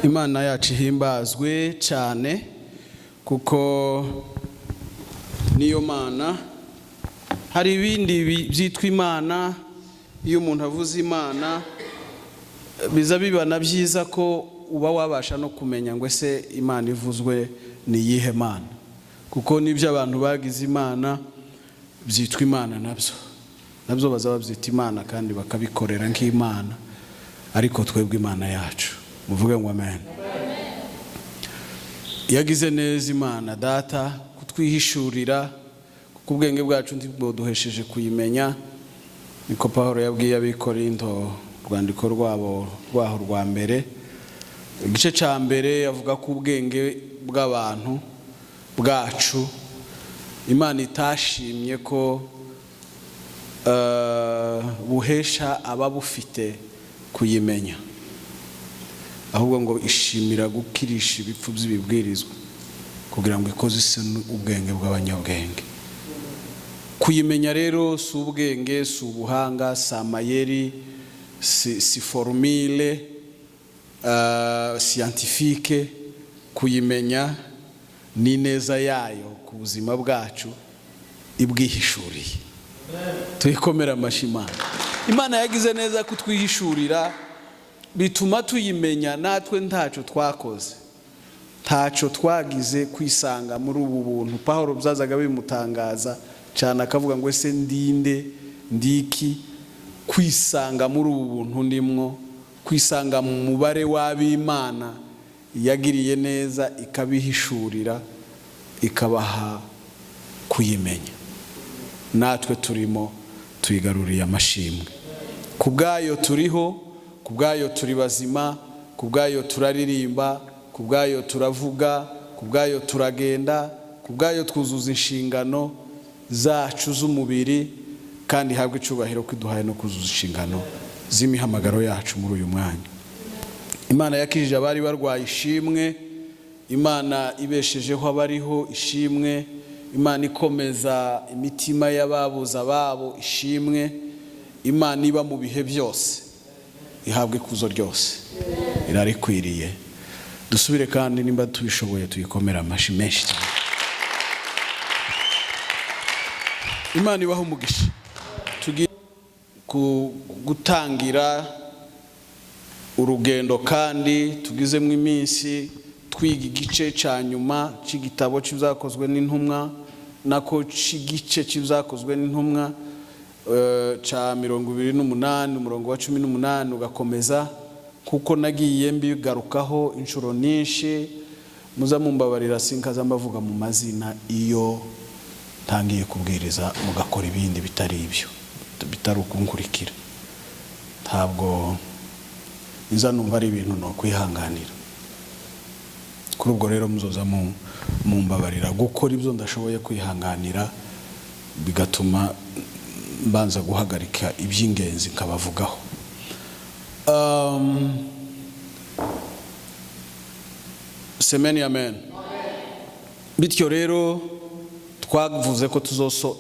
Imana yacu ihimbazwe cyane kuko niyo mana. Hari ibindi byitwa imana. Iyo umuntu avuze imana biza bibana byiza ko uba wabasha no kumenya ngo ese imana ivuzwe ni iyihe mana, kuko nibyo abantu bagize imana byitwa imana, nabyo bazaba babyita imana kandi bakabikorera nk'imana, ariko twebwe imana yacu muvuge ngo amen. Yagize neza Imana data kutwihishurira, kuko ubwenge bwacu ntibwoduhesheje kuyimenya. Niko Pawulo yabwiye Abikorinto rwandiko rwaho rwa mbere, igice cya mbere, yavuga ko ubwenge bw'abantu bwacu Imana itashimye ko buhesha ababufite kuyimenya, ahubwo ngo ishimira gukirisha ibipfu by'ibibwirizwa kugira ngo ikoze isoni ubwenge bw'abanyabwenge. Kuyimenya rero si ubwenge, si ubuhanga, si amayeri, si formule scientifique. Kuyimenya ni neza yayo ku buzima bwacu ibwihishuriye. Tuyikomera amashyi Imana. Imana yagize neza kutwihishurira, bituma tuyimenya. Natwe ntacyo twakoze, ntacyo twagize kwisanga muri ubu buntu. Pawulo byazaga bimutangaza cyane, akavuga ngo ese ndinde ndiki kwisanga muri ubu buntu ndimwo, kwisanga mu mubare w'ab'Imana yagiriye neza ikabihishurira ikabaha kuyimenya. Natwe turimo tuyigaruriye amashimwe. Ku bwayo turiho, ku bwayo turi bazima, ku bwayo turaririmba, ku bwayo turavuga, ku bwayo turagenda, ku bwayo twuzuza inshingano zacu z'umubiri, kandi habwe icubahiro ko iduhaye no kuzuza inshingano z'imihamagaro yacu muri uyu mwanya. Imana yakijije abari barwaye ishimwe, Imana ibeshejeho abariho ishimwe, Imana ikomeza imitima y'ababuze ababo ishimwe, Imana iba mu bihe byose ihabwe ikuzo ryose, irarikwiriye. Dusubire kandi nimba tubishoboye tuyikomera amashyi menshi cyane. Imana ibaho umugisha. Tugiye gutangira urugendo kandi tugizemo iminsi twiga igice cya nyuma cy'igitabo cy'ibyakozwe n'intumwa, nako cy'igice cy'ibyakozwe n'intumwa cya 28 umurongo wa 18 ugakomeza, kuko nagiye mbigarukaho inshuro nyinshi. Muza mumbabarira sinkaza mbavuga mu mazina iyo tangiye kubwiriza mugakora ibindi bitari ibyo, bitari ukunkurikira. Ntabwo inza numva ari ibintu no kwihanganira. Kuri ubwo rero muzoza mumbabarira gukora ibyo ndashoboye kwihanganira, bigatuma mbanza guhagarika iby'ingenzi nkabavugaho. Semeni amen. Bityo rero twavuze ko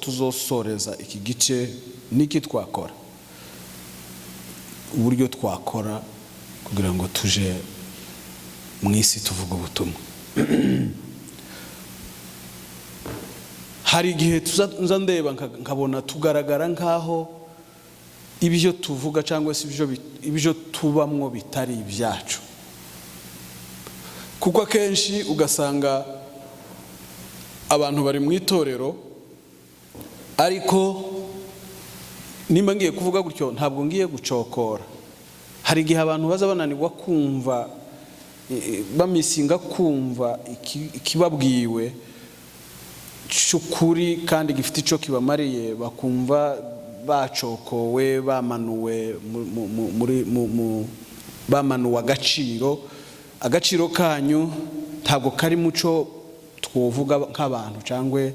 tuzosoreza iki gice. Niki twakora, uburyo twakora kugira ngo tuje Mwisi tuvuga ubutumwa. Hari igihe tuza ndeba nkabona tugaragara nkaho ibyo tuvuga cyangwa se ibyo tubamwo bitari ibyacu, kuko akenshi ugasanga abantu bari mu itorero, ariko nimba ngiye kuvuga gutyo ntabwo ngiye gucokora. Hari igihe abantu baza bananirwa kumva, bamisinga kumva ikibabwiwe cy'ukuri kandi gifite icyo kibamariye, bakumva bacokowe, bamanuwe bamanuwe agaciro kanyu ntabwo kari muco twovuga nk'abantu, cyangwa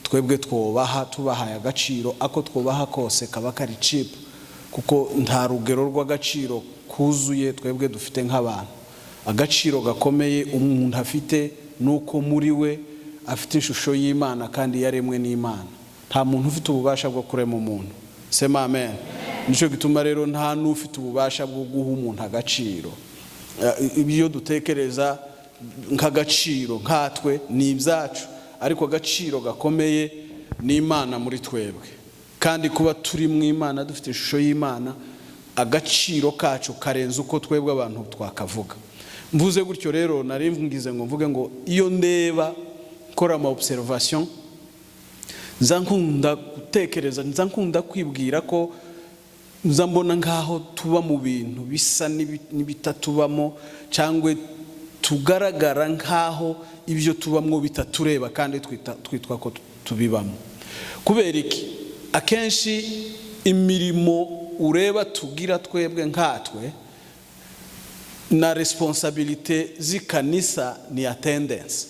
twebwe tubahaye agaciro. Ako twubaha kose kaba kari cheap, kuko nta rugero rw'agaciro kuzuye twebwe dufite nk'abantu. Agaciro gakomeye umuntu afite nuko muri we afite ishusho y'Imana kandi yaremwe n'Imana. Nta muntu ufite ububasha bwo kurema umuntu. Sema amen. Nico gituma rero nta n'ufite ububasha bwo guha umuntu agaciro. ibyo dutekereza nk'agaciro nkatwe ni ibyacu, ariko agaciro gakomeye ni Imana muri twebwe. Kandi kuba turi mu Imana dufite ishusho y'Imana, agaciro kacu karenze uko twebwe abantu twakavuga. Mvuze gutyo rero nari ngize ngo mvuge ngo iyo ndeba kora ama observation, nzankunda gutekereza, nzankunda kwibwira ko nzambona ngaho tuba mu bintu bisa n'ibitatubamo, cyangwa tugaragara ngaho ibyo tubamwo bitatureba kandi twitwa ko tubibamo. Kubera iki? Akenshi imirimo ureba tugira twebwe nkatwe na responsabilité z'ikanisa ni attendance.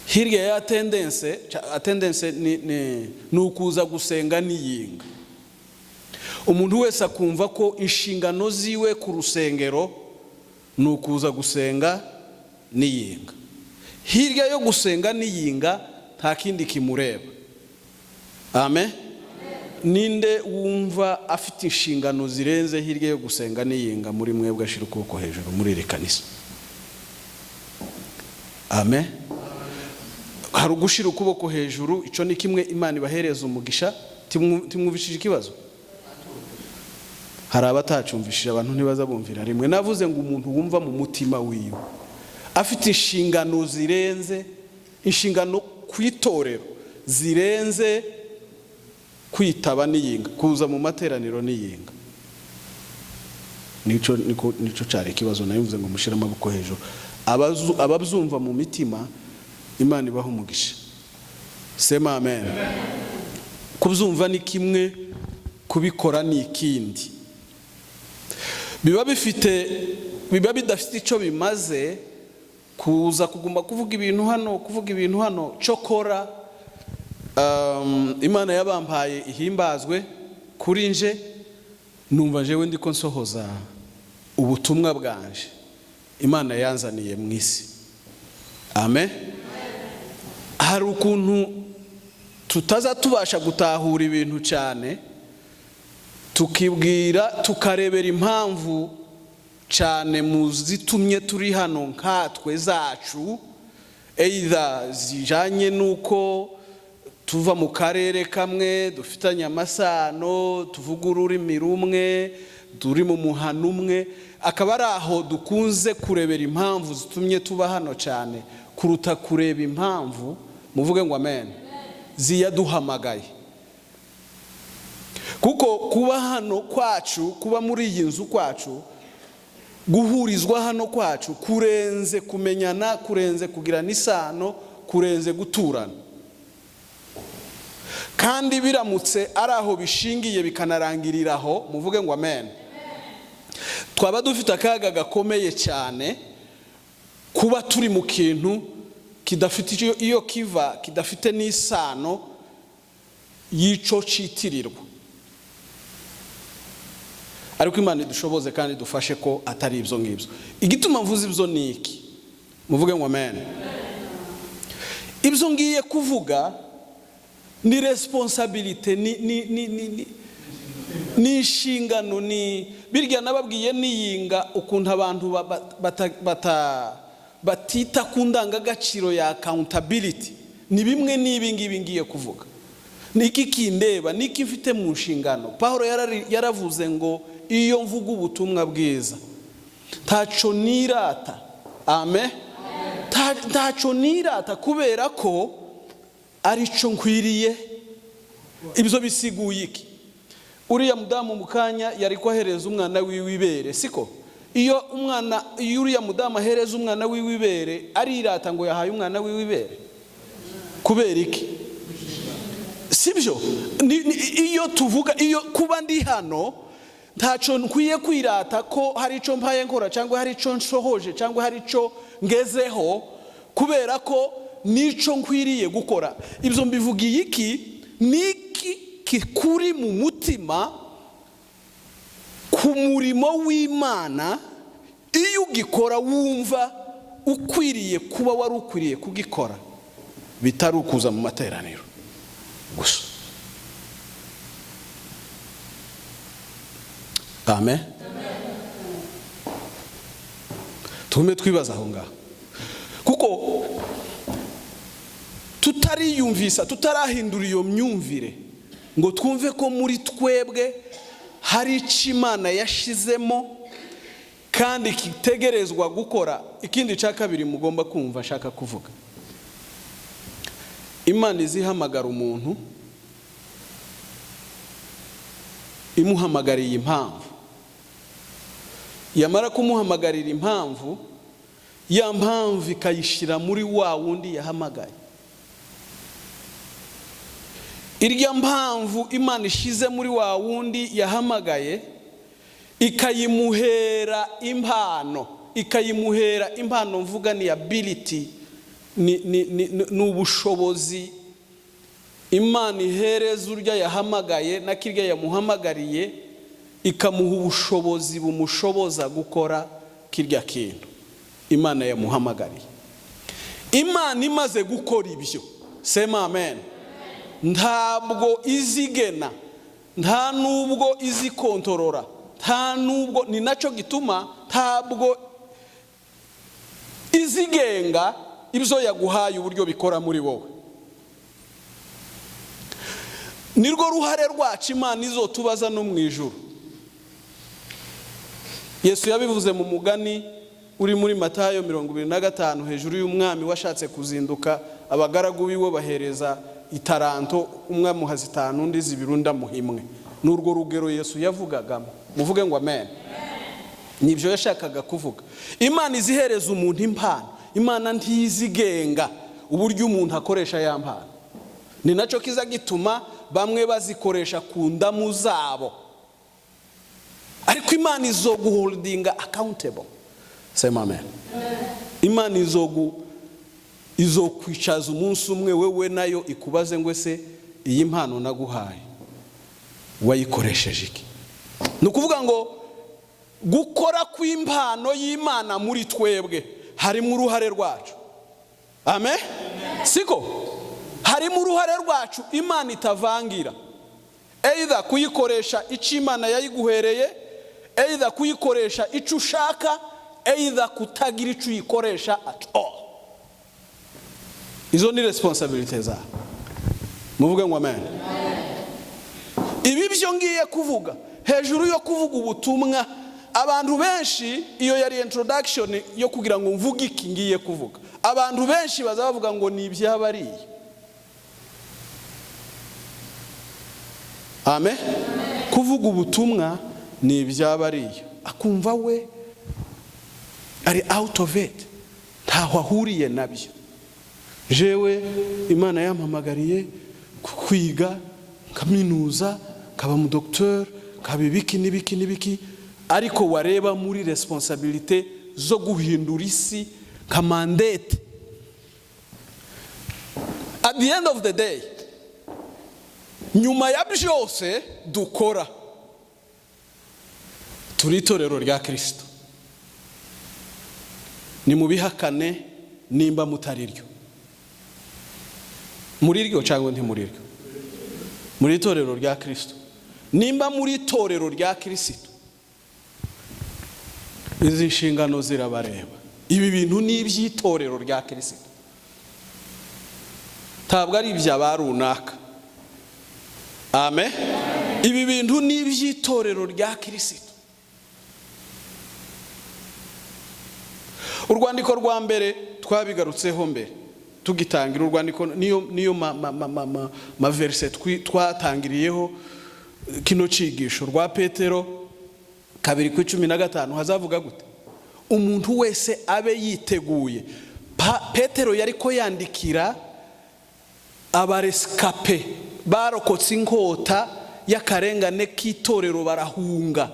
Hirya ya attendance ni ukuza gusenga niyinga. Umuntu wese akumva ko inshingano ziwe ku rusengero ni ukuza gusenga niyinga. Hirya yo gusenga niyinga nta kindi kimureba. Amen. Ninde wumva afite inshingano zirenze hirya yo gusenga niyinga muri mwebwe ashira ukuboko hejuru muri iri kanisa? Amen. Hari ugushira ukuboko hejuru, ico ni kimwe Imana ibahereza umugisha. Timwumvishije ikibazo? Hari abatacumvishije, abantu ntibaza bumvira rimwe. Navuze ngo umuntu wumva mu mutima wiwe afite inshingano zirenze, inshingano kwitorero zirenze kwitaba niyinga, kuza mu materaniro niyinga. Nico cyari ikibazo. Navuze ngo mushira amaboko hejuru. Ababyumva mu mitima, Imana ibaho umugisha. Sema amen. Kubyumva ni kimwe, kubikora ni ikindi. Biba bidafite icyo bimaze kuza kuguma kuvuga ibintu hano, cyokora Imana yabampaye ihimbazwe kuri nje, numva jewe ndiko nsohoza ubutumwa bwanje Imana yanzaniye Mwisi. Amen. Hari ukuntu tutaza tubasha gutahura ibintu cyane, tukarebera impamvu cyane mu zitumye turi hano nkatwe zacu, either zijanye nuko tuva mu karere kamwe, dufitanye amasano, tuvuga ururimi rumwe, turi mu muhano umwe, akaba ari aho dukunze kurebera impamvu zitumye tuba hano cyane kuruta kureba impamvu, muvuge ngo amen, ziyaduhamagaye. Kuko kuba hano kwacu, kuba muri iyi nzu kwacu, guhurizwa hano kwacu kurenze kumenyana, kurenze kugirana isano, kurenze guturana. Kandi biramutse ari aho bishingiye bikanarangirira aho, muvuge ngo amen, twaba dufite akaga gakomeye cyane kuba turi mu kintu kidafite iyo kiva, kidafite n'isano yico citirirwa. Ariko Imana idushoboze kandi dufashe ko atari ibyo ngibyo. Igituma mvuze ibyo ni iki? Muvuge ngo amen. Ibyo ngiye kuvuga ni responsabilité, ni inshingano, ni birya nababwiye niyinga ukuntu abantu batita ku ndangagaciro ya accountability. Ni bimwe n'ibi ngibi ngiye kuvuga. Niki kindeba, niki mfite mu nshingano. Paulo yaravuze ngo iyo mvuga ubutumwa bwiza ntaco nirata. Amen. Ntaco nirata kubera ko arico nkwiriye. Ibyo bisiguye iki? Uriya mudamu mukanya yari kwahereza umwana wiwibere, siko? Iyo uriya mudamu ahereza umwana wiwibere arirata ngo yahaye umwana wiwibere. Kubera iki? Sibyo? Iyo tuvuga, iyo kuba ndi hano ntaco nkwiye kwirata ko hari ico mpaye nkora, cyangwa hari ico nshohoje, cyangwa hari ico ngezeho, kubera ko nico nkwiriye gukora. Ibyo mbivugiye iki? Niki kikuri mu mutima ku murimo w'Imana, iyo ugikora wumva ukwiriye kuba wari ukwiriye kugikora, bitari ukuza mu materaniro gusa. Amen. tume twibaza aho ngaho, kuko tutariyumvisa, tutarahindura iyo myumvire ngo twumve ko muri twebwe hari icyo Imana yashizemo kandi kitegerezwa gukora. Ikindi cya kabiri mugomba kumva shaka kuvuga, Imana izihamagara umuntu imuhamagariye impamvu, yamara kumuhamagarira impamvu, ya mpamvu ikayishira muri wa wundi yahamagaye. Irya mpamvu Imana ishize muri wa wundi yahamagaye ikayimuhera impano, mvuga ni ability, ni ubushobozi Imana ihereza urya yahamagaye na kirya yamuhamagariye, ikamuha ubushobozi bumushoboza gukora kirya kintu Imana yamuhamagariye. Imana imaze gukora ibyo, sema amen, ntabwo izigena, nta nubwo izikontorora, nta nubwo, ni nacyo gituma ntabwo izigenga ibyo yaguhaye uburyo bikora muri wowe. Nirwo ruhare rwacu Imana izotubaza no mu ijuru. Yesu yabivuze mu mugani uri muri Matayo 25 hejuru y'umwami washatse kuzinduka, abagaragu biwe bahereza itaranto, umwe amuha 5 undi 2 undi amuha 1. N'urwo rugero Yesu yavugagamo, muvuge ngo amen. Nibyo yashakaga kuvuga. Imana izihereza umuntu impano, Imana ntizigenga uburyo umuntu akoresha ya mpano. Ni nacyo kiza gituma bamwe bazikoresha ku ndamu zabo, ariko Imana izoguholdinga accountable, sema amen. Imana izokwicaza umunsi umwe wewe nayo ikubaze ngo ese iyi mpano naguhaye wayikoresheje iki? Nukuvuga ngo gukora kw'impano y'Imana muri twebwe harimo uruhare rwacu, amen. Siko harimo uruhare rwacu, Imana itavangira, either kuyikoresha icyo Imana yayiguhereye, either kuyikoresha icyo ushaka, either kutagira icyo uyikoresha at all. Izo ni responsibility za, muvuge ngo amen. Ibi byo ngiye kuvuga hejuru yo kuvuga ubutumwa, abantu benshi, iyo yari introduction yo kugira ngo mvuge iki ngiye kuvuga, abantu benshi bazavuga ngo ni ibyabariye. Amen. Kuvuga ubutumwa ni ibyabariye, akumva we ari out of it, ntaho ahuriye nabyo. Jewe Imana yampamagariye kwiga kaminuza, kaba mu docteur, kabibiki nibiki, ariko wareba muri responsabilité zo guhindura isi ka mandate. At the end of the day, nyuma ya byose dukora, turi itorero rya Kristo. Ni mubihakane nimba mutariryo, muri ryo cyangwa nti muri ryo, muri itorero rya Kristo. Nimba muri itorero rya Kristo, izi nshingano zirabareba. Ibi bintu ni iby'itorero rya Kristo, ntabwo ari iby'abarunaka. Amen. Ibi bintu ni iby'itorero rya Kristo. Urwandiko rwa mbere twabigarutseho mbere tugitangira, urwandiko niyo ma verse twatangiriyeho kino cigisho rwa Petero 2:15 hazavuga gute? Umuntu wese abe yiteguye. Petero yariko yandikira abarescape barokotse inkota y'akarengane k'itorero, barahunga.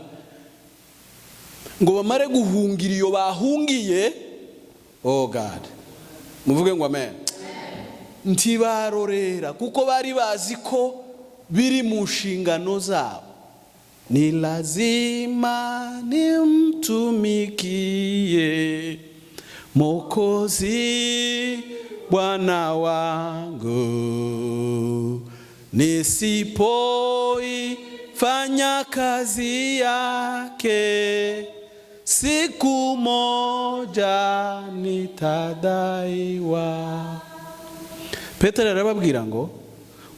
Ngo bamare guhungira iyo bahungiye, oh God, muvuge ngo amen, ntibarorera kuko bari bazi ko biri mu nshingano zabo. Ni lazima nimtumikie Mwokozi Bwana wangu, nisipoifanya kazi yake siku moja nitadaiwa. Petero arababwira ngo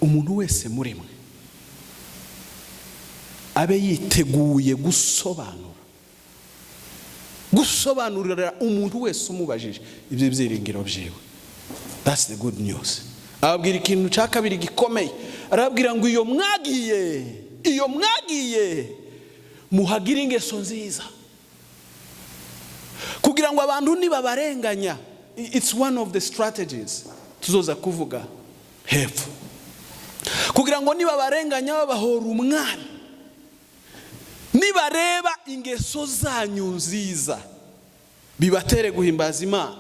umuntu wese muri mwe abe yiteguye gusobanurira umuntu wese umubajije ibyo byiringiro byiwe. That's the good news. Ababwira ikintu cya kabiri gikomeye, arababwira ngo iyo mwagiye muhagire ingeso nziza, kugira ngo abantu nibabarenganya. It's one of the strategies tuzoza kuvuga hepfo. Kugira ngo nibabarenganya babahora umwana, nibareba ingeso zanyu nziza bibatere guhimbaza Imana.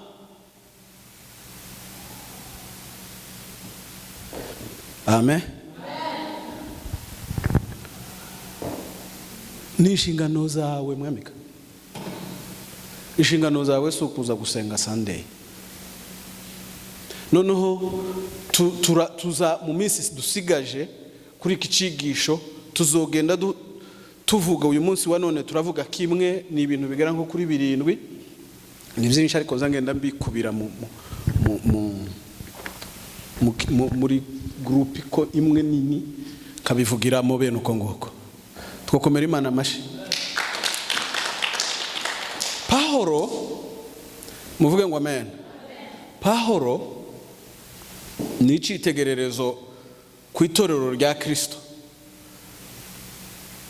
Amen. Ni inshingano zawe mwamika. Inshingano zawe si ukuza gusenga Sunday. Noneho tuza mu minsi dusigaje kuri iki cigisho tuzogenda tuvuga. Uyu munsi wa none turavuga kimwe, ni ibintu bigera nko kuri 7. Ni byinshi ariko zangenda mbikubira muri groupe ko imwe nini kabivugiramo bene uko ngoko. Twokomera Imana amashi. Pahoro, muvuge ngo amen. Pahoro ni icitegererezo ku itorero rya Kristo.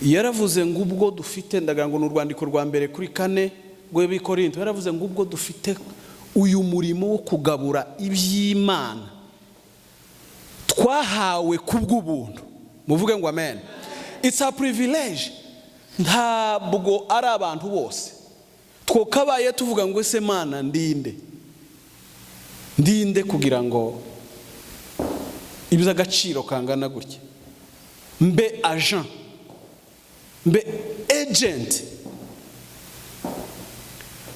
Yaravuze ngo ubwo dufite, ndagira ngo n'urwandiko rwa mbere kuri 4 rw'Abikorinto, yaravuze ngo ubwo dufite uyu murimo wo kugabura iby'Imana twahawe kubw'ubuntu. Muvuge ngo amen. It's a privilege. Ntabwo ari abantu bose twokabaye tuvuga ngo ese Mana ndinde kugira ngo ibiza agaciro kangana gutya, mbe agent, mbe agent,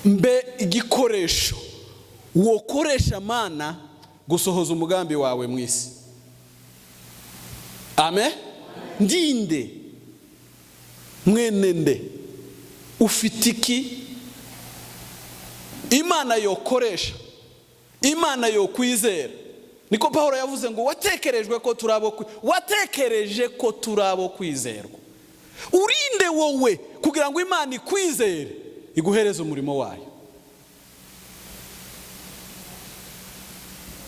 mbe igikoresho wokoresha Mana gusohoza umugambi wawe mwisi. Amen. Ndinde mwenende ufite iki Imana yokoresha, Imana yokwizera. Niko Pawulo yavuze ngo watekereje ko turabo kwizerwa. Urinde wowe kugira ngo Imana ikwizere iguhereze umurimo wayo.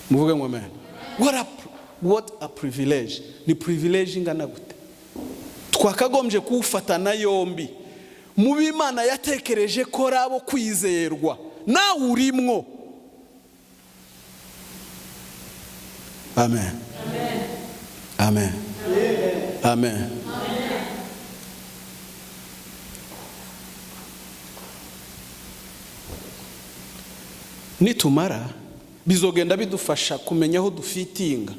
Muvuge ngo amen. What a privilege. Ni privilege ingana gute. Twakagombye kufatana yombi. Mu b'Imana yatekereje ko rabo kwizerwa, nawe urimwo. Amen. Amen. Amen. Nitumara bizogenda bidufasha kumenya aho dufitinga,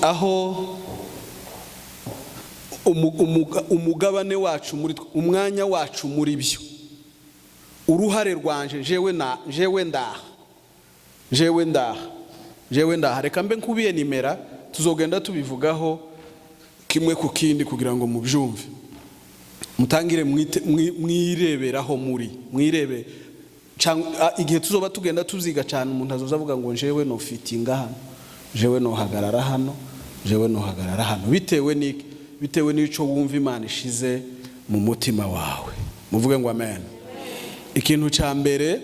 aho umugabane wacu muri umwanya wacu muri byo. Uruhare rwanje jewe ndaha reka mbe nkubiye nimera, tuzogenda tubivugaho kimwe ku kindi kugira ngo mubyumve. Mutangire mwireberaho mwirebe igihe tuzoba tugenda tuziga cyane. Umuntu azoza avuga ngo jewe no fitinga hano, jewe no hagarara hano, jewe no hagarara hano, bitewe n'ico wumva Imana ishize mu mutima wawe. Muvuge ngo amen. Ikintu cya mbere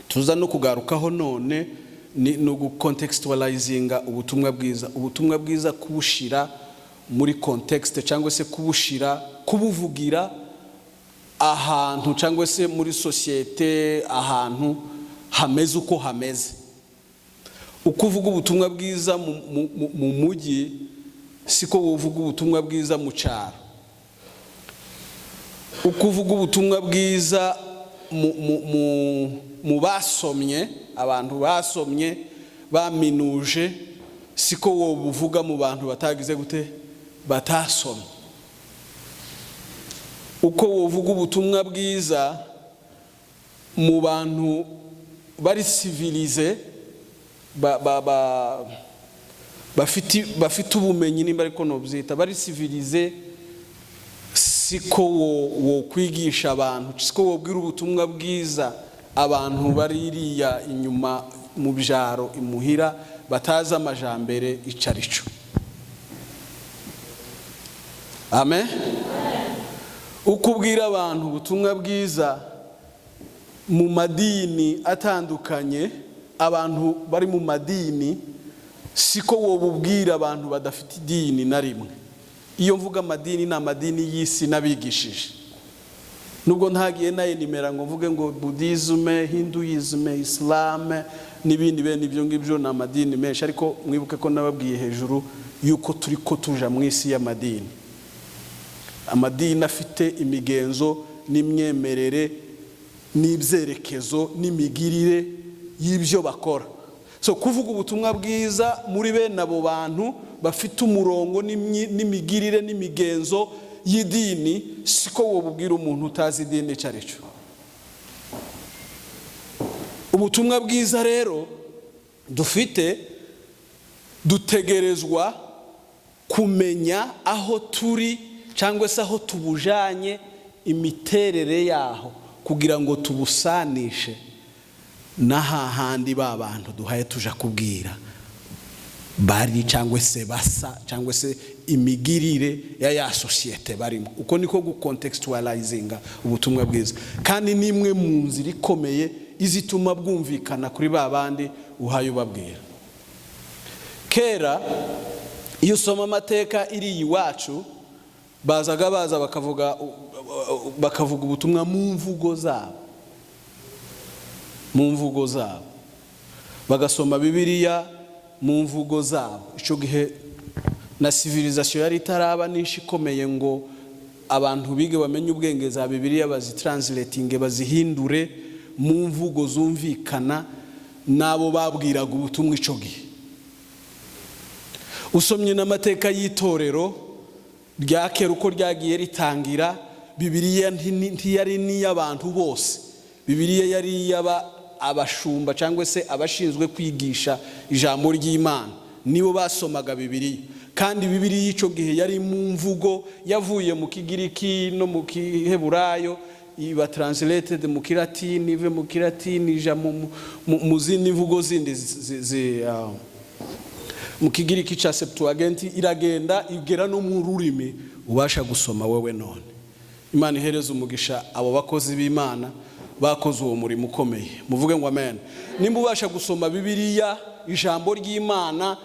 tuza no kugarukaho none ni gucontextualizinga ubutumwa bwiza. Ubutumwa bwiza kubushira muri context, cyangwa se kubuvugira ahantu, cyangwa se muri societe ahantu hameze uko hameze. Ukuvuga ubutumwa bwiza mu mujyi siko wovuga ubutumwa bwiza mu cyaro. Ukuvuga ubutumwa bwiza mu basomye, abantu basomye baminuje, siko wobuvuga mu bantu batagize gute, batasomye. Uko wovuga ubutumwa bwiza mu bantu bari civilize, bafite ubumenyi, nimba ariko no byita bari civilize siko wo kwigisha abantu, siko wobwira ubutumwa bwiza abantu baririya inyuma mu byaro imuhira batazi amajambere icarico. Amen. Ukubwira abantu ubutumwa bwiza mu madini atandukanye, abantu bari mu madini siko wobubwira abantu badafite idini na rimwe. Iyo mvuga amadini ni amadini y'isi nabigishije, nubwo ntagiye naye nimera ngo mvuge ngo Buddhism, Hinduism, Islam n'ibindi bene ibyo ngibyo na amadini menshi, ariko mwibuke ko nababwiye hejuru yuko turi ko tuja mu isi y'amadini. Amadini afite imigenzo n'imyemerere n'ibyerekezo n'imigirire y'ibyo bakora. So kuvuga ubutumwa bwiza muri bene abo bantu bafite umurongo n'imigirire n'imigenzo y'idini, siko wobubwira umuntu utazi idini carico. Ubutumwa bwiza rero dufite, dutegerezwa kumenya aho turi cyangwa se aho tubujanye, imiterere yaho, kugira ngo tubusanishe n'ahahandi ba bantu duhaye tuja kubwira bari cyangwa se basa, cyangwa se imigirire ya societe barimo. Uko niko gucontextualizinga ubutumwa bwiza, kandi nimwe mu nzira ikomeye izituma bwumvikana kuri ba bandi uhaye ubabwira. Kera iyo usoma amateka iri iwacu, bazaga baza bakavuga ubutumwa mu mvugo zabo, bagasoma Bibiliya mu mvugo zabo. Ico gihe na civilisation yari itaraba nishi ikomeye ngo abantu bige bamenye ubwenge za Bibiliya, bazitranslating, bazihindure mu mvugo zumvikana nabo babwiraga ubutumwa ico gihe. Usomye n'amateka y'itorero rya kera uko ryagiye ritangira, Bibiliya ntiyari n'iy'abantu bose. Bibiliya yari abashumba cyangwa se abashinzwe kwigisha ijambo ry'Imana, nibo basomaga Bibiliya. Kandi Bibiliya ico gihe yari mu mvugo yavuye mu Kigiriki no mu Kiheburayo, iba translated mu Kilatini, ive mu Kilatini ija mu zindi mvugo zindi mu Kigiriki ca Septuagint, iragenda igera no mu rurimi ubasha gusoma wewe none. Imana ihereza umugisha abo bakozi b'Imana bakoze uwo murimo ukomeye. Muvuge ngo amen. Nimba ubasha gusoma Bibiliya, ijambo ry'Imana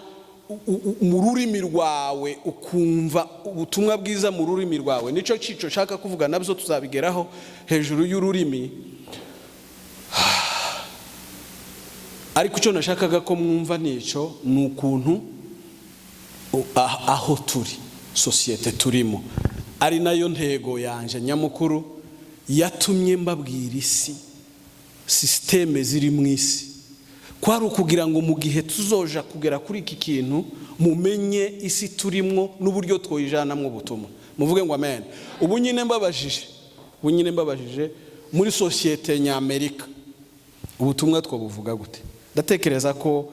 mu rurimi rwawe, ukumva ubutumwa bwiza mu rurimi rwawe, nico cico shaka kuvuga, nabyo tuzabigeraho hejuru y'ururimi. Ariko icyo nashakaga ko mwumva nico ni ukuntu aho turi, societe turimo, ari nayo ntego yanje nyamukuru yatumye mbabwira isi, systeme ziri mu isi, kwari ukugira ngo mu gihe tuzoja kugera kuri iki kintu mumenye isi turimo n'uburyo twoyijanamwe ubutumwa. Muvuge ngo amen. Ubu nyine mbabajije muri societe ny'Amerika ubutumwa twabuvuga gute? Ndatekereza ko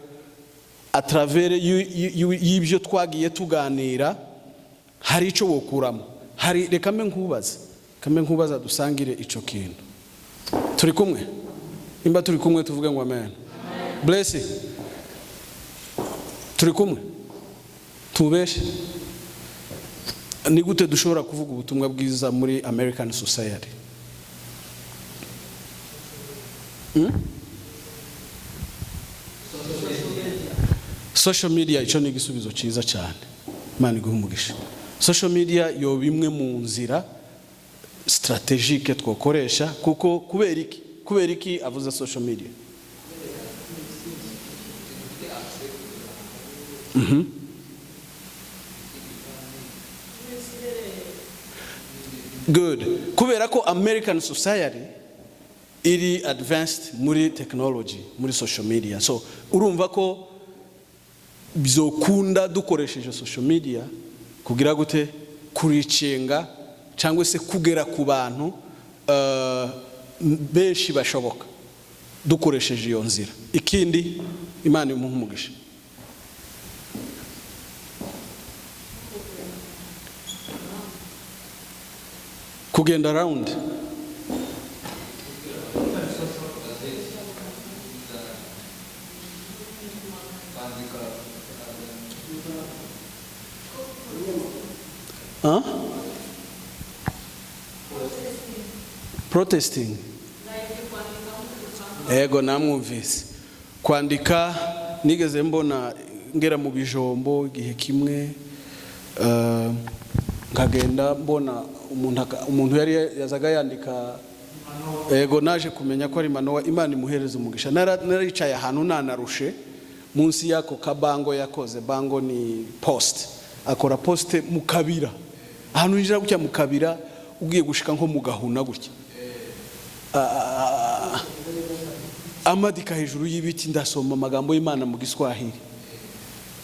a travers y'ibyo twagiye tuganira hari ico wokuramo. Hari reka mbe nkubaza dusangire ico kintu. Turi kumwe? Imba turi kumwe tuvuge ngo amen. Blessing. Turi kumwe? Tubeshe. Ni gute dushobora kuvuga ubutumwa bwiza muri American society? Social media ico ni igisubizo ciza cyane. Imana iguhe umugisha. Social media yo bimwe mu nzira strategique twokoresha, kuko kubera iki avuze social media? Good. Kubera ko American society iri advanced muri technology, muri social media. So urumva ko bizokunda dukoresheje social media kugira gute kuricenga cyangwa se kugera ku bantu benshi bashoboka dukoresheje iyo nzira. Ikindi Imana imuhe umugisha. kugenda around. Huh? Protesting. Ego namwumvise. Kwandika nigeze mbona ngera mu bijombo igihe kimwe nkagenda mbona umuntu yari yazaga yandika. Ego naje kumenya ko ari Manowa, Imana imuhereza umugisha. Naricaye ahantu nanarushe munsi yako kabango yakoze. Bango ni post, akora poste mu kabira, ahantu njira gutya mu kabira ugiye gushika nko mu gahuna gutya. Amadika hejuru y'ibiti ndasoma amagambo y'Imana mu Giswahili.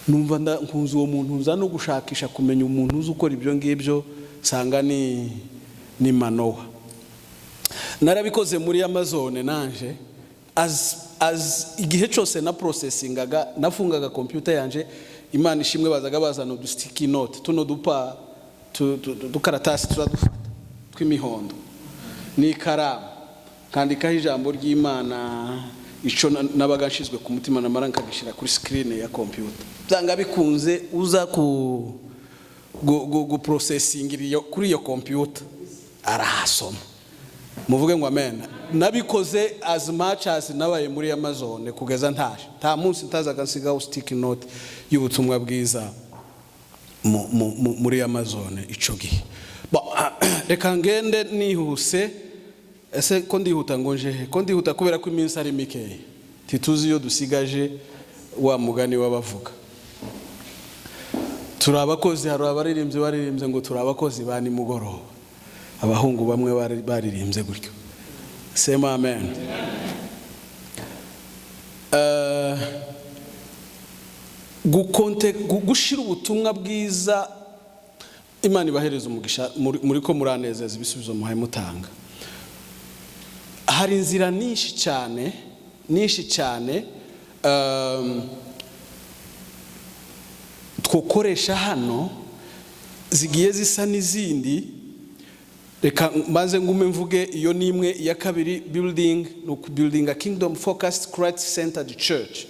Numva nkunze uwo muntu nza no gushakisha kumenya umuntu uzi ukora ibyo ngibyo, sanga ni Manowa. Narabikoze muri Amazon nanje as igihe cyose na processingaga nafungaga computer yanje. Imana ishimwe bazaga bazana udu sticky note tuno dupa dukaratasi turadufata tw'imihondo ni ikaramu kandikaho ijambo ry'Imana ico nabaga nshizwe ku mutima namara nkagishira kuri screen ya computer. Byanga bikunze uza ku processing kuri iyo computer arahasoma. Muvuge ngo amen. Nabikoze as much as nabaye muri Amazon kugeza ntaje. Nta munsi ntazaga nsigaho sticky note y'ubutumwa bwiza muri Amazon ico gihe. Reka ngende nihuse. Ese ko ndihuta ngo nje ko ndihuta kubera ko iminsi ari mikeya tituzi yo dusigaje wa mugani w'abavuga. Turabakozi hari abaririmbye ngo turabakozi bani mugoroba. Abahungu bamwe baririmbye gutyo. Sema amen. Gushira ubutumwa bwiza, Imana ibahereza umugisha muri ko muranezeza ibisubizo muhaye mutanga. Hari inzira nyinshi cyane twokoresha hano zigiye zisa n'izindi. Reka maze ngume mvuge iyo nimwe. Iya kabiri building a kingdom focused Christ centered church.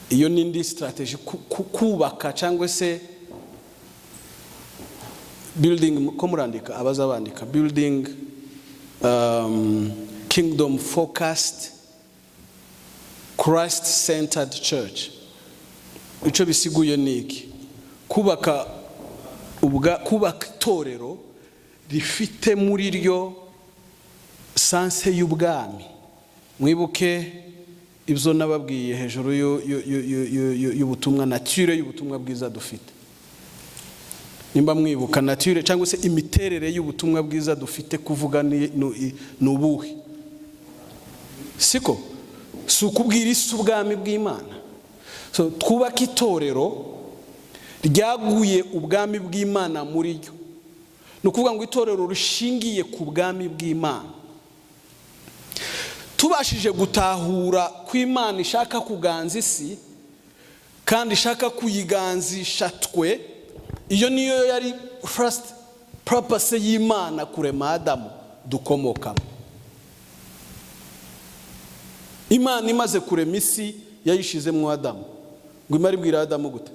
Iyo nindi strategy kubaka cyangwa se building ko murandika abazabandika building kingdom focused Christ centered church. Ico bisiguye niki? Kubaka itorero rifite muri ryo sanse y'ubwami. Mwibuke ibyo nababwiye hejuru y'ubutumwa, nature y'ubutumwa bwiza dufite. Nimba mwibuka nature cyangwa se imiterere y'ubutumwa bwiza dufite kuvuga nubuhe? Siko ukubwira isi ubwami bw'Imana. So twubaka itorero ryaguye ubwami bw'Imana muri ryo. Nukuvuga ngo itorero rushingiye ku bwami bw'Imana. Tubashije gutahura ko Imana ishaka kuganza isi kandi ishaka kuyiganzisha twe. Iyo niyo yari first purpose y'Imana kurema Adamu dukomokamo. Imana imaze kurema isi yayishize mu Adamu. Ngo Imana ibwira Adamu gute?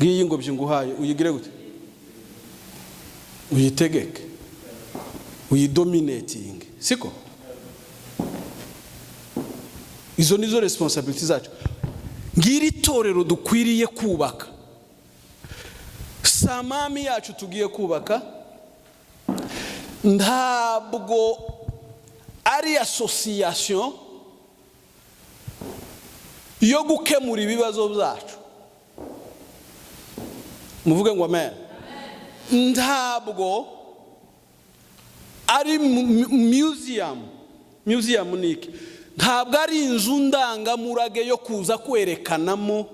Ngiyi ngobyi nguhaye uyigire gute? Uyitegeke, uyidominating. Siko? Izo nizo responsibility zacu. Ngiri itorero dukwiriye kubaka. Samami yacu tugiye kubaka ntabwo ari association yo gukemura ibibazo byacu. Muvuge ngo amen. Ntabwo ari museum Niki. Ntabwo ari inzu ndangamurage yo kuza kwerekanamo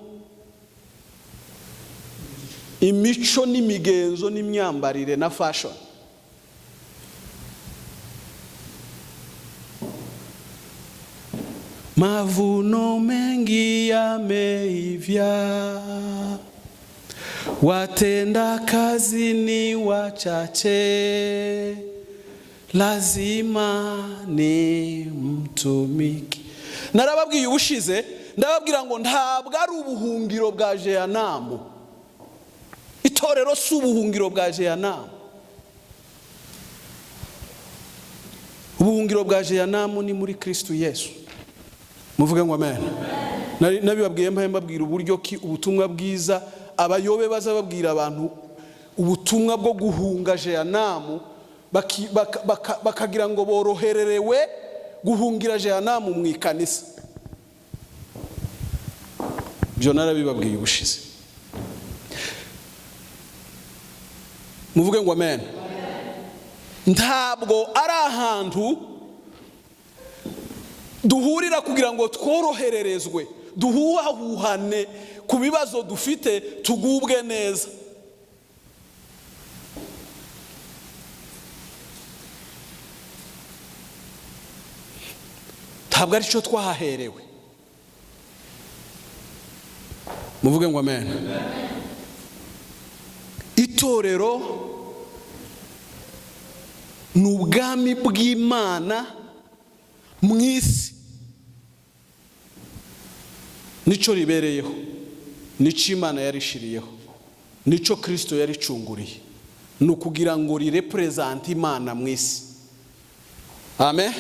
imico n'imigenzo n'imyambarire na fashion. mavuno mengi yameivya, watenda kazi ni wachache, lazima ni mtumiki. Narababwiye ubushize, ndababwira ngo ntabwo ari ubuhungiro bwa Jehanamu. Itorero si ubuhungiro bwa Jehanamu. Ubuhungiro bwa Jehanamu ni muri Kristo Yesu. Muvuge ngo amen. Nabibabwiye mbabwira uburyo ki ubutumwa bwiza abayobe baza babwira abantu ubutumwa bwo guhunga Jehanamu, bakagira ngo borohererewe guhungira Jehanamu mu ikanisa. Byo narabibabwiye ubushize. Muvuge ngo amen. Ntabwo ari ahantu duhurira kugira ngo tworohererezwe, duhuhane ku bibazo dufite, tugubwe neza. Ntabwo ari cyo twahaherewe. Muvuge ngo amen. Itorero ni ubwami bw'Imana Mwisi. Nico ribereyeho, nico Imana yarishiriyeho, nico Kristo yaricunguriye, nukugira ngo rirepresente Imana Mwisi. Amen.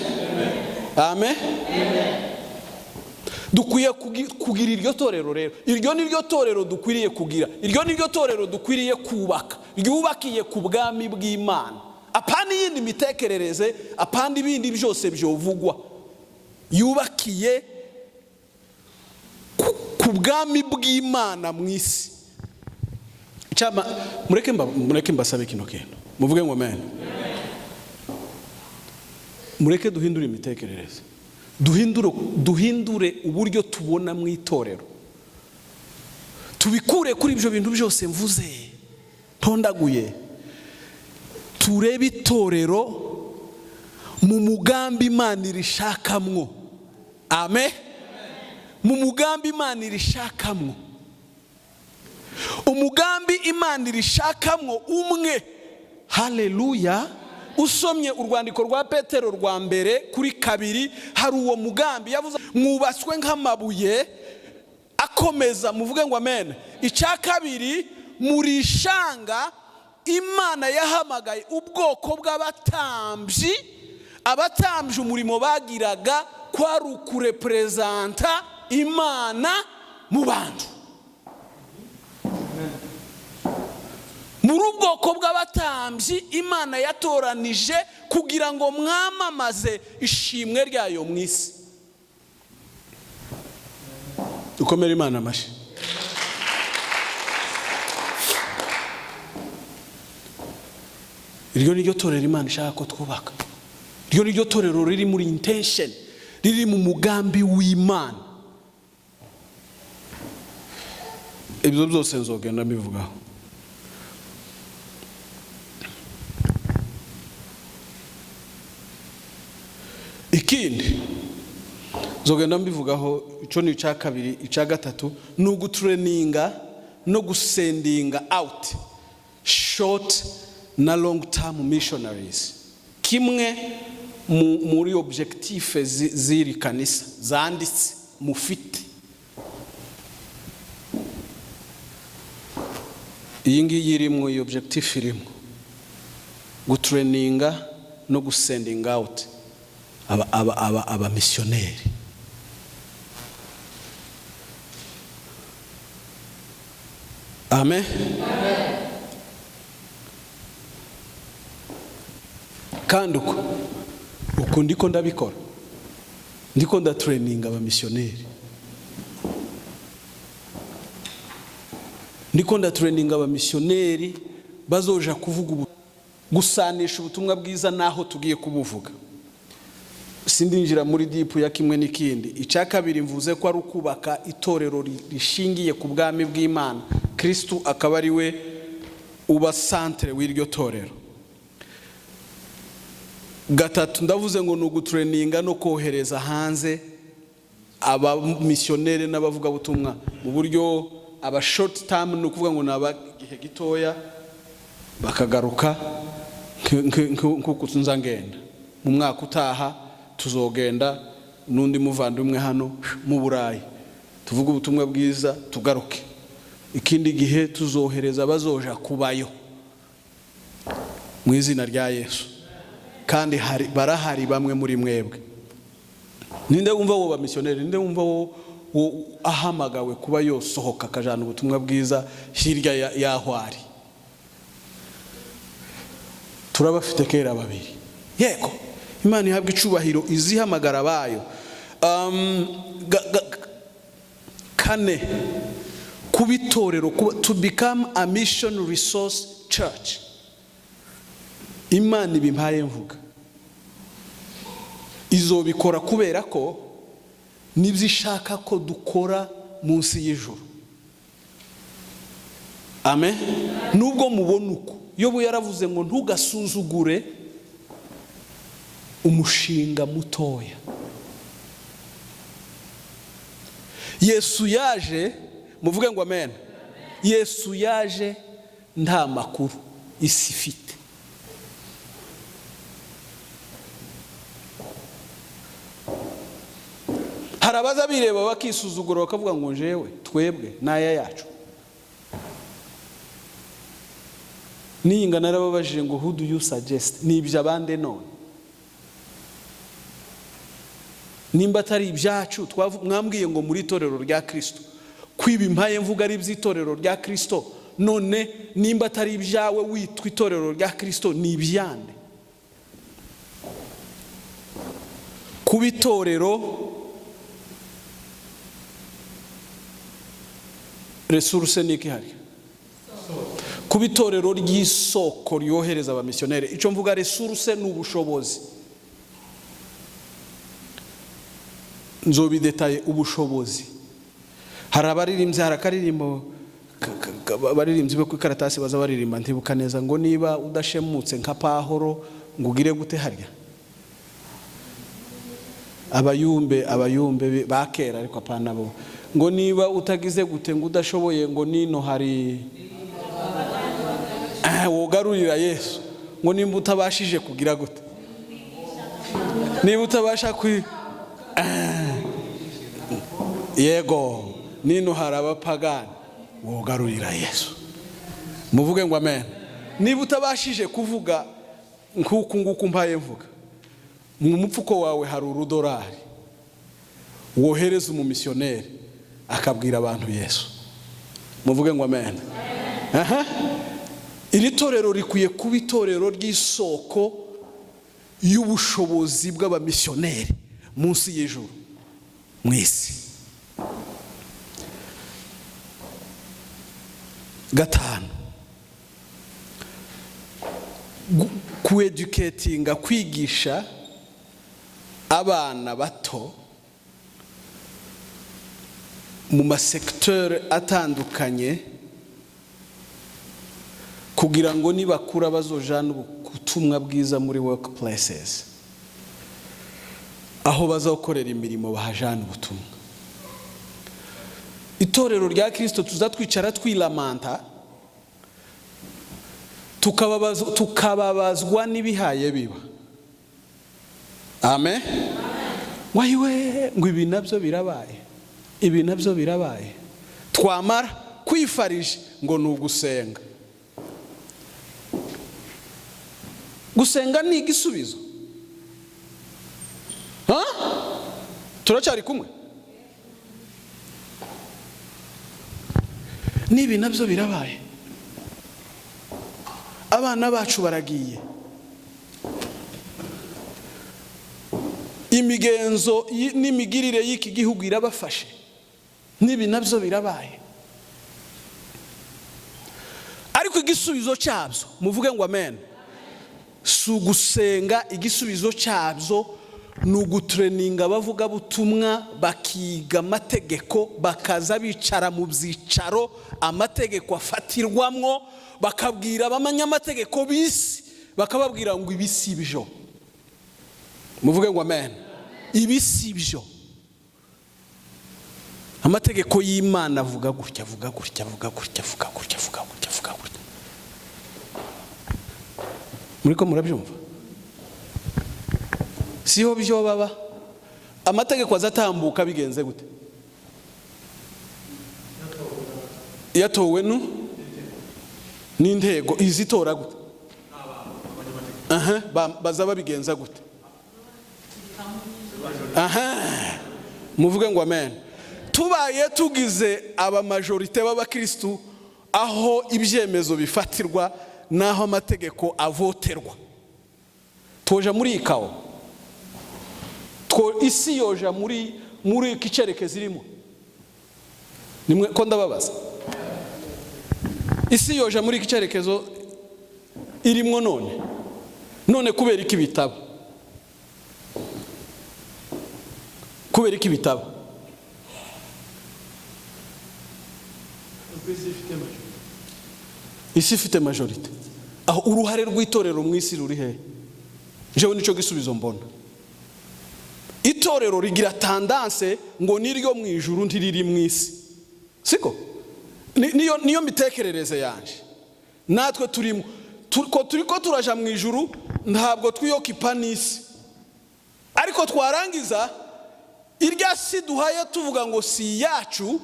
Amen. Dukwiye kugira iryo torero rero. Iryo ni ryo torero dukwiriye kugira. Iryo ni ryo torero dukwiriye kubaka. Ryubakiye ku bwami bw'Imana. Apana yindi mitekerereze, apana ibindi byose byovugwa. Yubakiye ku bwami bw'Imana Mwisi. Chama mureke mbasabe kino kintu. Muvuge ngo amen. Mureke duhindure imitekerereze. Duhindure uburyo tubona mu itorero. Tubikure kuri ibyo bintu byose mvuze ntondaguye. Turebe itorero mu mugambi Imana irishakamwo. Amen. Mu mugambi Imana irishakamwo. Umugambi Imana irishakamwo umwe. Haleluya. Usomye urwandiko rwa Petero rwa mbere kuri 2 hari uwo mugambi yavuze mwubatswe nk'amabuye akomeza. Muvuge ngo amen. Icya kabiri, muri shanga Imana yahamagaye ubwoko bw'abatambyi. Abatambyi umurimo bagiraga kwari ukurepresenta Imana mu bantu. Muri ubwoko bw'abatambyi Imana yatoranije kugira ngo mwamamaze ishimwe ryayo mu isi. Dukomere Imana amashi. Iryo ni ryo torero Imana ishaka ko twubaka. Iryo ni ryo torero riri muri intention, riri mu mugambi w'Imana. Ibyo byose nzogenda mbivugaho. Ikindi nzogenda mbivugaho, ico ni icya kabiri. Icya gatatu ni ugutraininga no gusendinga out short na long term missionaries. Kimwe muri objectif ziri kanisa zanditse mufite. Iyi ngiyi irimo, iyi objectif irimo gutraininga no gusending out aba missionnaire. Amen. Kandi uko ndiko ndabikora, ndiko ndatraininga aba missionnaire, ndiko ndatraininga aba missionnaire bazoja kuvuga gusanisha ubutumwa bwiza naho tugiye kubuvuga. Sindinjira muri deep ya kimwe n'ikindi. Icya kabiri mvuze ko ari ukubaka itorero rishingiye ku bwami bw'Imana. Kristo akaba ari we uba centre w'iryo torero. Gatatu ndavuze ngo ni ugutraininga no kohereza hanze aba missionnaire n'abavuga butumwa mu buryo aba short term, no kuvuga ngo naba gihe gitoya bakagaruka nkuko tunzangenda mu mwaka utaha tuzogenda nundi muvandimwe hano mu Burayi tuvuga ubutumwa bwiza tugaruke, ikindi gihe tuzohereza bazoja kubayo mu izina rya Yesu. Kandi barahari bamwe muri mwebwe. Ninde wumva wo ba missionnaire, ninde wumva wo ahamagawe kuba yosohoka akajana ubutumwa bwiza hirya yaho ari? Turabafite kera babiri. Yego, Imana ihabwa icubahiro izihamagara bayo. Kane, kubitorero, to become a mission resource church. Imana ibimpaye mvuga izobikora kubera ko nibyo ishaka ko dukora munsi y'ijuru. Amen. Nubwo mubona uko Yobu yaravuze ngo ntugasuzugure umushinga mutoya. Yesu yaje, muvuge ngo amen. Yesu yaje nta makuru isi ifite. Harabaza bireba bakisuzugura bakavuga ngo njewe twebwe naya yacu. Ninga narababajije ngo who do you suggest? Ni ibyo abande none. Nimba atari ibyacu mwambwiye ngo muri itorero rya Kristo. Kwiba impaye mvuga ari iby'itorero rya Kristo. None nimba atari ibyawe witwa itorero rya Kristo ni ibyande. Kuba itorero resource Niki hari. Kuba itorero ry'isoko ryohereza aba missionnaire. Icyo mvuga resource n'ubushobozi. Nzobi detaye ubushobozi. Hari abaririmbyi, hari akaririmbo abaririmbyi bo ku karatasi baza baririmba ntibuka neza ngo niba udashemutse nka Pahoro ngo ugire gute harya. Abayumbe bakera ariko apana bo. Ngo niba utagize gute ngo udashoboye ngo nino hari wogarurira Yesu. Ngo nimba utabashije kugira gute, niba utabasha yego nino hari abapagani wogarurira Yesu. Muvuge ngo amen. Niba utabashije kuvuga nguku mpaye mvuga, mu mupfuko wawe hari $1, wohereza umumissionnaire akabwira abantu Yesu. Muvuge ngo amen. Iri torero rikwiye kuba itorero ry'isoko y'ubushobozi bw'abamissionnaire munsi y'ijuru Mwisi. 5, kueducatinga, kwigisha abana bato mu masekiteri atandukanye kugira ngo nibakura bazojana ubutumwa bwiza muri workplaces, aho bazakorera imirimo bahajana ubutumwa. Itorero rya Kristo tuzatwicara twilamanta tukababazwa n'ibihaye biba. Amen. Wayiwe ngo ibi nabyo birabaye, ibi nabyo birabaye. Twamara kwifarije ngo nugusenga. Gusenga ni igisubizo. Turacyari kumwe? Nibi nabyo birabaye. Abana bacu baragiye. Imigenzo n'imigirire y'iki gihugu irabafashe. Nibi nabyo birabaye. Ariko igisubizo cyabyo, muvuge ngo amen. Sugusenga, igisubizo cyabyo nugutreninga bavuga butumwa, bakiga amategeko, bakaza bicara mu byicaro amategeko afatirwamwo, bakabwira abanyamategeko bisi, bakababwira ngo ibisi byo. Muvuge ngo amen. Ibisi byo. Amategeko y'Imana avuga gutya. Muriko murabyumva? Siho byo baba. Amategeko azatambuka bigenze gute? Yatowe n'intego izitora gute? Bazaba bigenza gute? Muvuge ngo amen. Tubaye tugize aba majorite b'Abakristo aho ibyemezo bifatirwa naho amategeko avoterwa, toja muri ikawo, isi yoja muri kicereke zirimo. Nimwe ko ndababaza, isi yoja muri kicerekezo irimo none kubera iki bitaba? Kubera iki bitaba? Isi ifite majorite. Aho uruhare rw'itorero mu isi ruri he? Jewe nico gisubizo mbona. Itorero rigira tendance ngo niryo mu ijuru ntiriri mu isi. Siko? Niyo mitekerereze yanje. Natwe turimo turiko turaja mu ijuru, ntabwo twiyokipa n'isi. Ariko twarangiza irya si duhaye tuvuga ngo si yacu,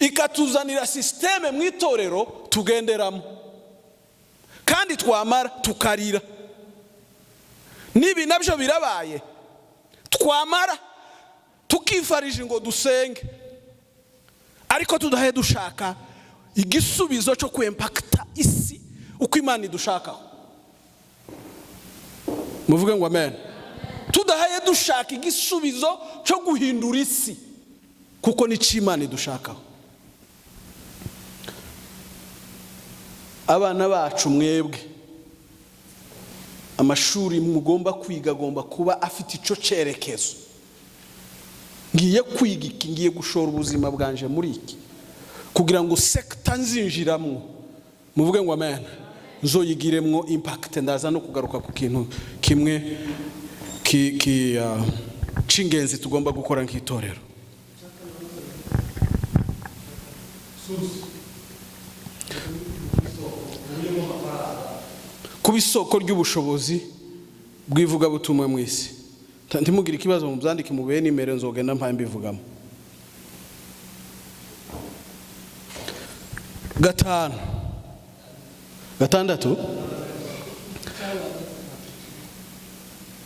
ikatuzanira systeme mu itorero tugenderamo, kandi twamara tukarira. Nibi nabyo birabaye, twamara tukifarije ngo dusenge, ariko tudahaye dushaka igisubizo cyo kwempakta isi uko Imana idushakaho. Muvuge ngo amen. Tudahaye dushaka igisubizo cyo guhindura isi kuko ni Imana idushakaho. Abana bacu mwebwe, amashuri mugomba kwiga agomba kuba afite ico cerekezo. Ngiye kwiga iki, ngiye gushora ubuzima bwanje muri iki, kugira ngo sekta nzinjiramwo, muvuge ngo amen, nzoyigiremwo impact. Ndaza no kugaruka ku kintu kimwe cingenzi tugomba gukora nk'itorero. Kuba isoko ry'ubushobozi bw'ivugabutumwa mu isi. Ntimugire ikibazo mu byandike mu bene imere nzogenda mpaye mbivugamo. 5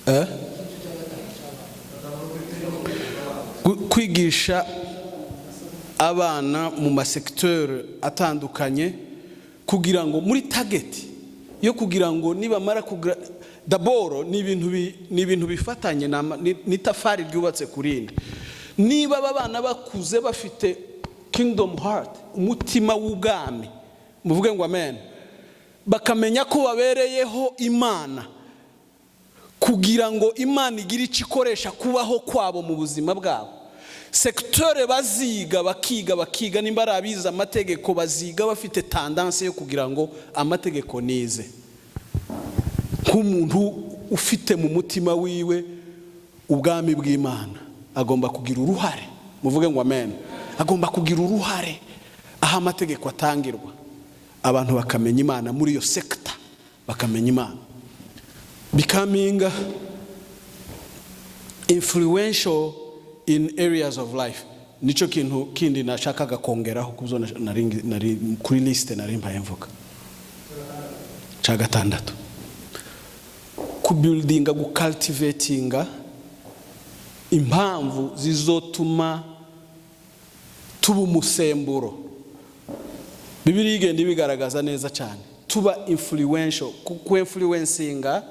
6 kwigisha abana mu masekteur atandukanye kugira ngo muri target yo kugira ngo nibamara kugira daboro ni ibintu bifatanye ni tafari ryubatse kurindi. Niba abana bakuze bafite kingdom heart, umutima w'ubwami, muvuge ngo amen, bakamenya ko babereyeho Imana, kugira ngo Imana igire icikoresha kubaho kwabo mu buzima bwabo. Secteur baziga bakiga nimba arabiza amategeko, baziga bafite tendance yo kugira ngo amategeko nize. Nk'umuntu ufite mu mutima wiwe ubwami bw'Imana agomba kugira uruhare, muvuge ngo amen, agomba kugira uruhare aho amategeko atangirwa, abantu bakamenya Imana muri iyo sector, bakamenya Imana, becoming influential in areas of life. Nico kintu kindi nashakaga kongeraho kuzo nari kuri liste nari mbaye mvuga. 6 kubuildinga, gucultivatinga impamvu zizotuma tuba umusemburo. Bibiliya igenda ibigaragaza neza cyane. Tuba influential, ku influencinga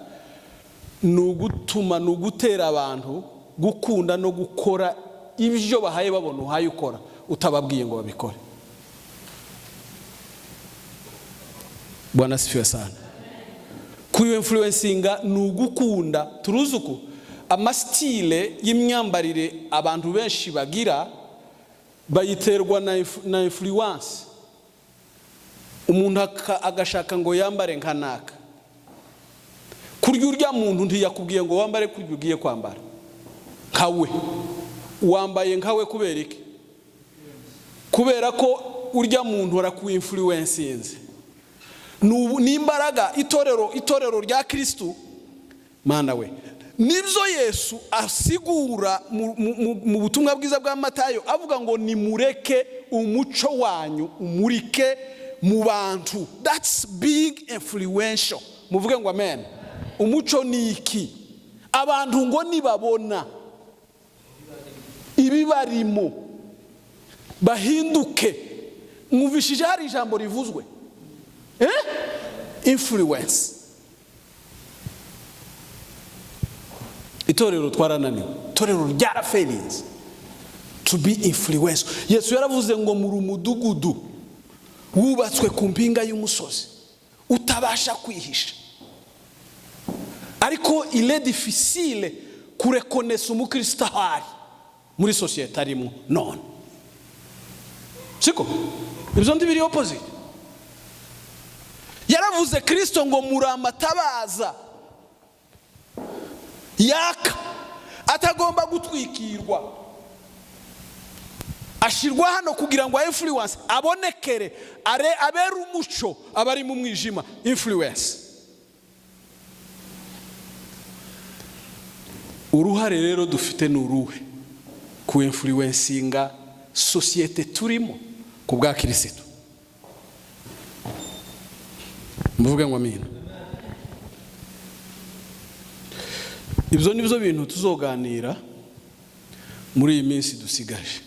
nugutuma, nugutera abantu gukunda no gukora ibyo bahaye babona uhaye ukora utababwiye ngo babikore. Bwana sifiwe sana. Kuri influencinga nugukunda. Turuzuko amastile y'imyambarire abantu benshi bagira bayiterwa na influence. Umuntu agashaka ngo yambare nkanaka. Kurya urya muntu ntiyakubwiye ngo wambare kurya ugiye kwambara nkawe, wambaye nkawe kubera iki? kubera ko urya muntu arakuinfluencinze. N'imbaraga itorero rya Kristo mana we. Nibyo Yesu asigura mu butumwa bwiza bwa Matayo avuga ngo nimureke umuco wanyu umurike mu bantu. That's big influential. Muvuge ngo amen. Umuco ni iki? Abantu ngo nibabona ibibarimo bahinduke. Mwumvishije hari ijambo rivuzwe influence. Itorero twarananiwe, itorero ryarafailinze to be influential. Yesu yaravuze ngo muri umudugudu wubatswe ku mpinga y'umusozi utabasha kwihisha, ariko il est difficile kurekonesa umukristo ahari muri societe arimo none. Siko ibyo ndi biri opposite. Yaravuze Kristo ngo muri amatabaza yaka atagomba gutwikirwa, ashirwa hano kugira ngo influence abonekere, abera umuco abari mu mwijima. Influence. Uruhare rero dufite n'uruhe ku influencinga societe turimo ku bwa Kristo. Muvuge ngo amina. Ibyo nibyo bintu tuzoganira muri iyi minsi dusigaje.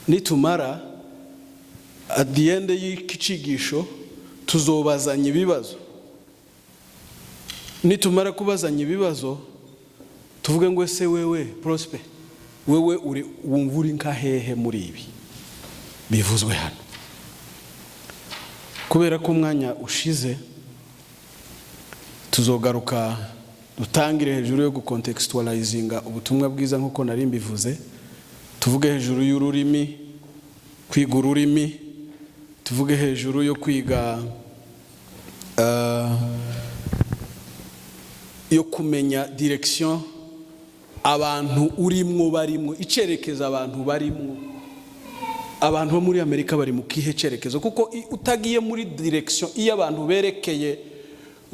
Nitumara at the end y'ikicigisho tuzobazanya ibibazo. Nitumara kubazanya ibibazo tuvuge ngo ese wewe Prosper, wewe wumva uri nkahehe muri ibi bivuzwe hano. Kubera ko umwanya ushize tuzogaruka dutangire hejuru yo gucontextualizinga ubutumwa bwiza nkuko nari mbivuze. Tuvuge hejuru y'ururimi, kwiga ururimi, tuvuge hejuru yo kwiga yo kumenya direction abantu urimo barimo, icerekeza abantu barimo. Abantu bo muri Amerika bari mu kihe cerekezo? Kuko utagiye muri direction iyo abantu berekeye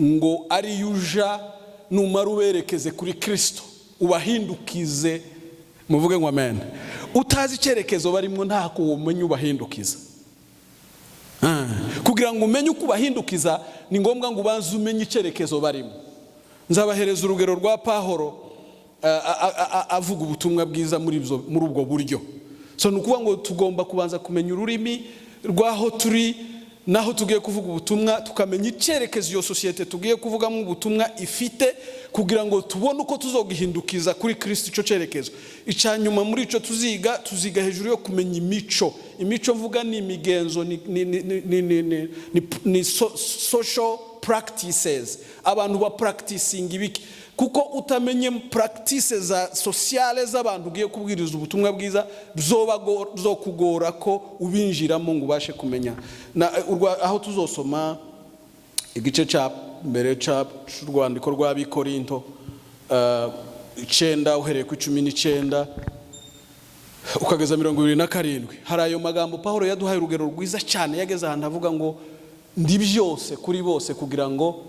ngo ari yuja numara uberekeze kuri Kristo ubahindukize. Muvuge ngo amen. Utazi icerekezo barimo ntako umenye ubahindukiza. Kugira ngo umenye uko ubahindukiza ni ngombwa ngo ubanze umenye icerekezo barimo. Nzabahereza urugero rwa Pahoro avuga ubutumwa bwiza muri ubwo buryo. So nukuvuga ngo tugomba kubanza kumenya ururimi rwaho turi naho tugiye kuvuga ubutumwa, tukamenya icerekezo iyo societe tugiye kuvugamo ubutumwa ifite, kugira ngo tubone uko tuzogihindukiza kuri Kristo ico cerekezo. Icanyuma muri ico tuziga hejuru yo kumenya imico mvuga ni imigenzo ni social practices. Abantu ba practicing ibiki, kuko utamenye practices za sociale z'abantu ugiye kubwiriza ubutumwa bwiza bizokugora ko ubinjiramo ngo ubashe kumenya. Aho tuzosoma igice ca mbere ca urwandiko rw'Abikorinto 9 uhereye ku 19 ukageza 27, hari ayo magambo Pawulo yaduhaye urugero rwiza cyane. Yageze ahantu avuga ngo ndi byose kuri bose kugira ngo